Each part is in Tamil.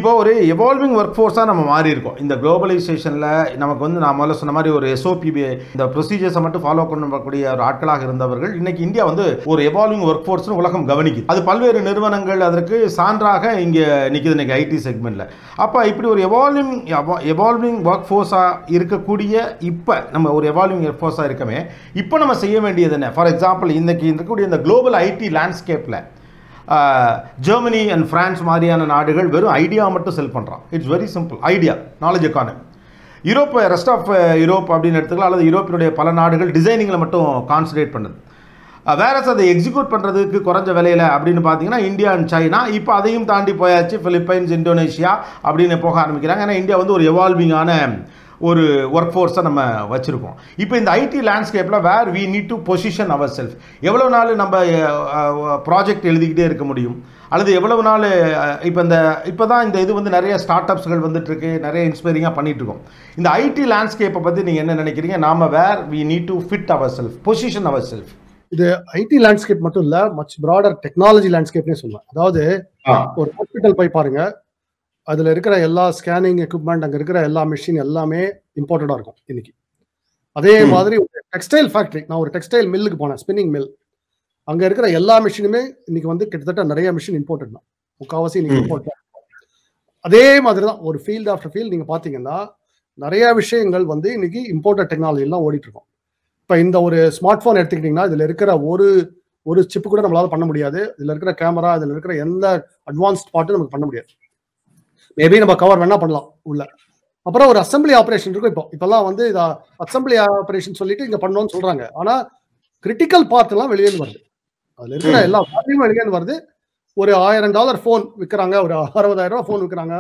இப்போ ஒரு எவால்விங் ஒர்க் ஃபோர்ஸாக நம்ம மாறி இருக்கோம். இந்த குளோபலைசேஷனில் நமக்கு வந்து நான் முதல்ல சொன்ன மாதிரி ஒரு SOP இந்த ப்ரொசீஜர்ஸை மட்டும் ஃபாலோ பண்ணக்கூடிய ஒரு ஆட்களாக இருந்தவர்கள் இன்னைக்கு இந்தியா வந்து ஒரு எவால்விங் ஒர்க் ஃபோர்ஸ்னு உலகம் கவனிக்குது. அது பல்வேறு நிறுவனங்கள் அதற்கு சான்றாக இங்கே நிற்குது இன்னைக்கு ஐடி செக்மெண்ட்டில். அப்போ இப்படி ஒரு எவால்விங் ஒர்க் ஃபோர்ஸாக இருக்கக்கூடிய இப்போ நம்ம ஒரு எவால்விங் ஒர்க் ஃபோர்ஸாக இருக்கமே, இப்போ நம்ம செய்ய வேண்டியது என்ன? ஃபார் எக்ஸாம்பிள் இன்னைக்கு இருக்கக்கூடிய இந்த குளோபல் ஐடி லேண்ட்ஸ்கேப்பில் ஜெர்மனி அண்ட் பிரான்ஸ் மாதிரியான நாடுகள் வெறும் ஐடியா மட்டும் செல் பண்ணுறான். It's very simple. Idea, knowledge economy. Europe, rest of Europe அப்படின்னு எடுத்துக்கலாம், அல்லது யூரோப்பினுடைய பல நாடுகள் டிசைனிங்கில் மட்டும் கான்சன்ட்ரேட் பண்ணுது. வேற அதை எக்ஸிக்யூட் பண்ணுறதுக்கு குறைஞ்ச விலையில் அப்படின்னு பார்த்தீங்கன்னா இந்தியா அண்ட் சைனா. இப்போ அதையும் தாண்டி போயாச்சு, பிலிப்பைன்ஸ், இந்தோனேஷியா அப்படின்னு போக ஆரம்பிக்கிறாங்க. ஏன்னா இந்தியா வந்து ஒரு எவால்விங்கான ஒரு ஒர்க் ஃபோர்ஸை நம்ம வச்சுருக்கோம். இப்போ இந்த ஐடி லேண்ட்ஸ்கேப்பில் where we need to position our self. எவ்வளோ நாள் நம்ம ப்ராஜெக்ட் எழுதிக்கிட்டே இருக்க முடியும், அல்லது எவ்வளவு நாள் இப்போ தான் இந்த இது வந்து நிறைய ஸ்டார்ட் அப்ஸ்கள் வந்துட்டுருக்கு, நிறைய இன்ஸ்பைரிங்காக பண்ணிகிட்ருக்கோம். இந்த ஐடி லேண்ட்ஸ்கேப்பை பற்றி நீங்கள் என்ன நினைக்கிறீங்க? நாம் where we need to fit our self, position our self. இது ஐடி லேண்ட்ஸ்கேப் மட்டும் இல்லை, மச் ப்ராடர் டெக்னாலஜி லேண்ட்ஸ்கேப்னே சொல்லலாம். அதாவது ஒரு ஹாஸ்பிட்டல் போய் பாருங்க, அதில் இருக்கிற எல்லா ஸ்கேனிங் எக்யூப்மெண்ட், அங்கே இருக்கிற எல்லா மிஷின் எல்லாமே இம்போர்ட்டடாக இருக்கும் இன்னைக்கு. அதே மாதிரி ஒரு டெக்ஸ்டைல் ஃபேக்ட்ரி, நான் ஒரு டெக்ஸ்டைல் மில்லுக்கு போனேன், ஸ்பின்னிங் மில். அங்கே இருக்கிற எல்லா மிஷினுமே இன்னைக்கு வந்து கிட்டத்தட்ட நிறைய மிஷின் இம்போர்ட்டட் தான், முக்கால்வாசி இன்னைக்கு இம்போர்ட் தான். அதே மாதிரி தான் ஒரு ஃபீல்டு ஆஃப்டர் ஃபீல்டு நீங்கள் பார்த்தீங்கன்னா நிறைய விஷயங்கள் வந்து இன்னைக்கு இம்போர்ட்டட் டெக்னாலஜிலாம் ஓடிட்டு இருக்கும். இப்போ இந்த ஒரு ஸ்மார்ட் ஃபோன் எடுத்துக்கிட்டிங்கன்னா இதில் இருக்கிற ஒரு சிப்பு கூட நம்மளால பண்ண முடியாது. இதில் இருக்கிற கேமரா, இதில் இருக்கிற எந்த அட்வான்ஸ்ட் பார்ட்டும் நமக்கு பண்ண முடியாது. மேபி நம்ம கவர் வேணா பண்ணலாம் உள்ள. அப்புறம் ஒரு அசம்பிளி ஆப்ரேஷன் இருக்கும். இப்பெல்லாம் வந்து இதை அசம்பிளி ஆப்ரேஷன் சொல்லிட்டு இங்கே பண்ணோன்னு சொல்றாங்க. ஆனால் கிரிட்டிக்கல் பார்ட் எல்லாம் வெளியே வருது, அதில் இருக்கிற எல்லா பார்ட்டையும் வெளியே வருது. ஒரு $1000 ஃபோன் விற்கிறாங்க, ஒரு 60,000 ஃபோன் விற்கிறாங்க.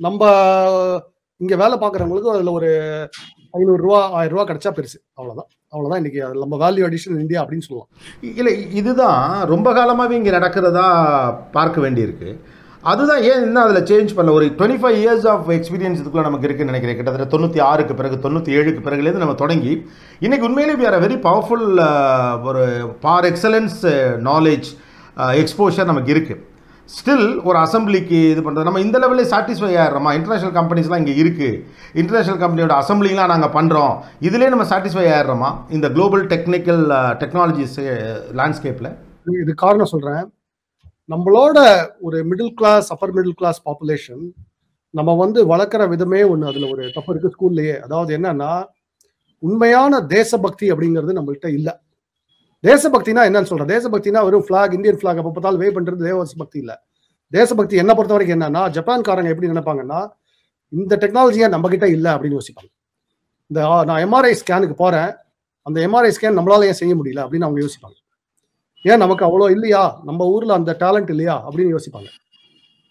நம்ம இங்கே வேலை பார்க்குறவங்களுக்கு அதில் ஒரு $500 $1000 கிடைச்சா பெருசு. அவ்வளோதான் இன்னைக்கு நம்ம வேல்யூ அடிஷன் இந்தியா அப்படின்னு சொல்லலாம். இல்லை, இதுதான் ரொம்ப காலமாகவே இங்கே நடக்கிறதா பார்க்க வேண்டியிருக்கு. அதுதான் ஏன் இன்னும் அதில் சேஞ்ச் பண்ணல. ஒரு 25 இயர்ஸ் ஆஃப் எக்ஸ்பீரியன்ஸ் இதுக்குள்ள நமக்கு இருக்குன்னு நினைக்கிறேன். கிட்டத்தட்ட 96க்கு பிறகு 97க்கு பிறகுலேருந்து நம்ம தொடங்கி இன்னைக்கு உண்மையிலே வி ஆர் வெரி பவர்ஃபுல், ஒரு பார் எக்ஸலன்ஸ் நாலேஜ் எக்ஸ்போஷர் நமக்கு இருக்குது. ஸ்டில் ஒரு அசம்பிளிக்கு இது பண்ணுறது நம்ம இந்த லெவலில் சாட்டிஸ்ஃபை ஆகிடுறோமா? இன்டர்நேஷனல் கம்பெனிஸ்லாம் இங்கே இருக்குது, இன்டர்நேஷனல் கம்பெனியோட அசம்பிளிலாம் நாங்கள் பண்ணுறோம், இதிலே நம்ம சாட்டிஸ்ஃபை ஆகிடுறோமா இந்த குளோபல் டெக்னாலஜிஸ் லேண்ட்ஸ்கேப்பில்? இது காரணம் சொல்கிறேன். நம்மளோட ஒரு middle class, upper middle class population நம்ம வந்து வளர்க்குற விதமே ஒன்று, அதில் ஒரு தப்பு இருக்குது ஸ்கூல்லையே. அதாவது என்னன்னா, உண்மையான தேசபக்தி அப்படிங்கிறது நம்மள்கிட்ட இல்லை. தேசபக்தினா என்னன்னு சொல்கிறேன். தேசபக்தினா வெறும் ஃப்ளாக், இந்தியன் ஃப்ளாக் எப்போ பார்த்தாலும் வே பண்ணுறது தேசபக்தி இல்லை. தேசபக்தி என்ன பொறுத்த வரைக்கும் என்னன்னா, ஜப்பான்காரங்க எப்படி நினைப்பாங்கன்னா, இந்த டெக்னாலஜியா நம்ம கிட்ட இல்லை அப்படின்னு யோசிப்பாங்க. நான் MRI ஸ்கேனுக்கு போகிறேன், அந்த MRI ஸ்கேன் நம்மளால ஏன் செய்ய முடியல அப்படின்னு அவங்க யோசிப்பாங்க. ஏன் நமக்கு அவ்வளோ இல்லையா, நம்ம ஊர்ல அந்த டேலண்ட் இல்லையா அப்படின்னு யோசிப்பாங்க.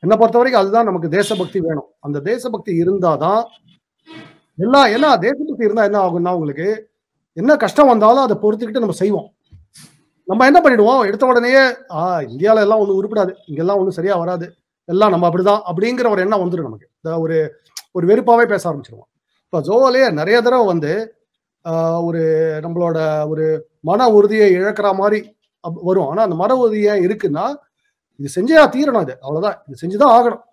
என்னை பொறுத்த வரைக்கும் அதுதான் நமக்கு தேசபக்தி வேணும். அந்த தேசபக்தி இருந்தாதான் ஏன்னா தேசபக்தி இருந்தா என்ன ஆகும்னா, உங்களுக்கு என்ன கஷ்டம் வந்தாலும் அதை பொறுத்துக்கிட்டு நம்ம செய்வோம். நம்ம என்ன பண்ணிடுவோம், எடுத்த உடனேயே இந்தியாவில எல்லாம் ஒன்றும் உருப்படாது, இங்கெல்லாம் ஒன்றும் சரியா வராது, எல்லாம் நம்ம அப்படிதான் அப்படிங்கிற ஒரு எண்ணம் வந்துடும் நமக்கு. ஒரு வெறுப்பாவே பேச ஆரம்பிச்சிருவோம். இப்போ ஜோவாலே நிறைய தடவை வந்து ஒரு நம்மளோட ஒரு மன உறுதியை இழக்கிற மாதிரி வரும். ஆனா அந்த மன உறுதியா இருக்குன்னா, இது செஞ்சே தீரணும், இது அவ்வளவுதான், இது செஞ்சுதான் ஆகணும்,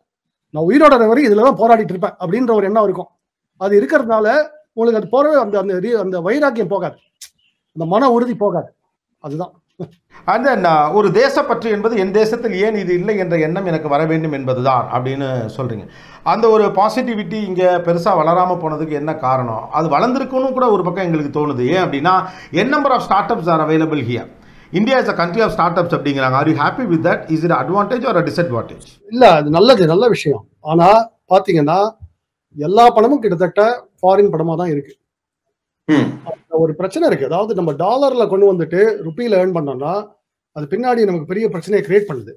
நான் உயிரோட வரை இதுலதான் போராடிட்டு இருப்பேன் அப்படின்ற ஒரு எண்ணம் இருக்கும். அது இருக்கிறதுனால உங்களுக்கு அது போறவே அந்த வைராக்கியம் போகாது, அந்த மன உறுதி போகாது. அதுதான் அந்த ஒரு தேசப்பற்று என்பது என் தேசத்தில் ஏன் இது இல்லை என்ற எண்ணம் எனக்கு வர வேண்டும் என்பதுதான் அப்படின்னு சொல்றீங்க. அந்த ஒரு பாசிட்டிவிட்டி இங்கே பெருசாக வளராமல் போனதுக்கு என்ன காரணம்? அது வளர்ந்துருக்குன்னு கூட ஒரு பக்கம் எங்களுக்கு தோணுது. ஏன் அப்படின்னா, n number of start ups are available here. India is a country of start ups அப்படிங்கிறாங்க. Are you happy with that? Is it advantage or disadvantage? இல்ல, அது நல்ல விஷயம். ஆனா பாத்தீங்கன்னா எல்லா பணமும் கிட்டத்தட்ட ஃபாரின் பணமா தான் இருக்கு. ஒரு பிரச்சனை இருக்கு. அதாவது நம்ம டாலர்ல கொண்டு வந்துட்டு ருப்பியில ஏர்ன் பண்ணோம்னா அது பின்னாடி நமக்கு பெரிய பிரச்சனையை கிரியேட் பண்ணுது.